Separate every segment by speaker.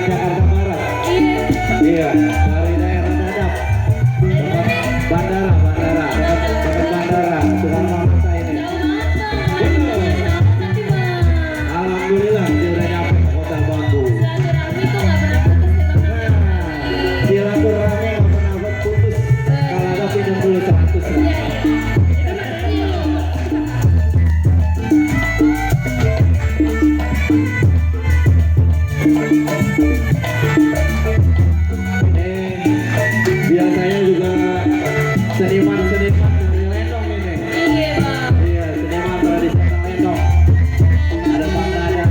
Speaker 1: Jakarta Barat. Iya, dari daerah Dadap. Bandara, dekat bandara, Soekarno Hatta ini. Betul. Alhamdulillah dia udah nyampe ke Hotel Bambu. Silaturahmi nggak pernah putus. Kalau ada pinjam dulu 100 lah. Biasanya juga seniman-seniman dari Lendong ini. Iya bang. Iya, seniman tradisional Lendong. Ada Bang Dadap.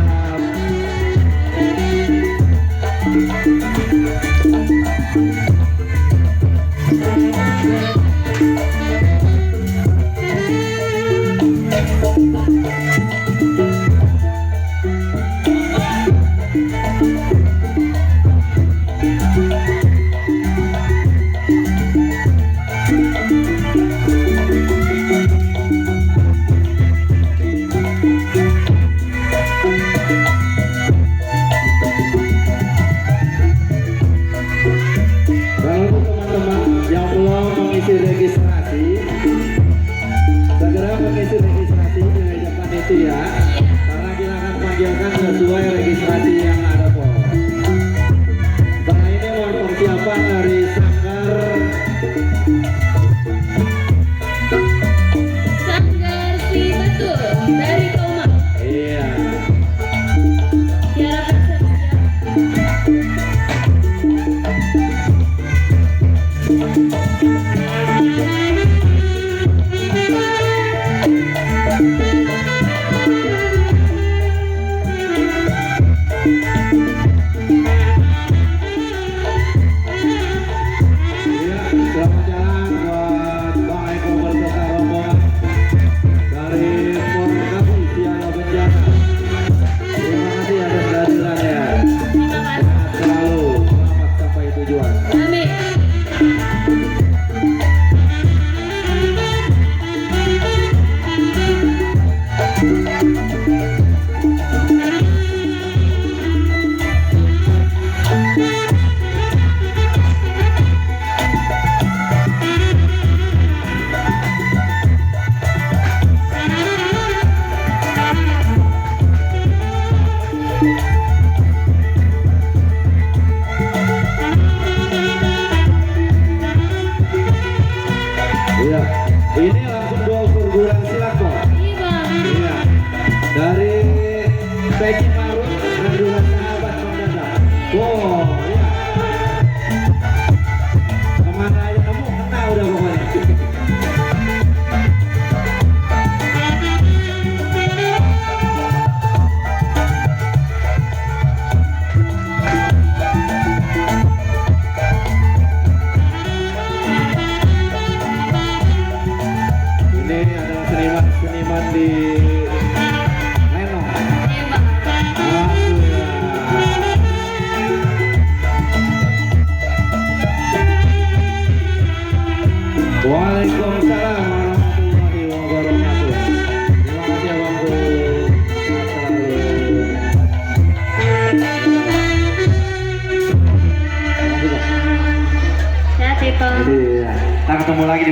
Speaker 1: Registrasi, segera mengisi registrasi di ajakan itu ya, karena kita akan panggilkan sesuai registrasi yang ada po. Setelah ini mohon persiapan dari Sanggar
Speaker 2: Si Betul dari Toma.
Speaker 1: Iya. Selamat jalan buat Bang Eko berserta rombongan dari Porkapi Siaga Bencana. Terima kasih atas kehadirannya. Sehat selalu, selamat sampai tujuan.
Speaker 2: Amin.
Speaker 1: Iya, ini langsung dua perguruan silat kok. Iya, dari Peci Marut dan juga sahabat Bang Dadap. Wow, iya. Kemana aja kamu kena udah pokoknya. Ini adalah seniman di Lendong. Alhamdulillah. Waalaikumsalam warahmatullahi wabarakatuh. Terima kasih abangku.
Speaker 2: Sehat ya Pak.
Speaker 1: Iya, kita ketemu lagi di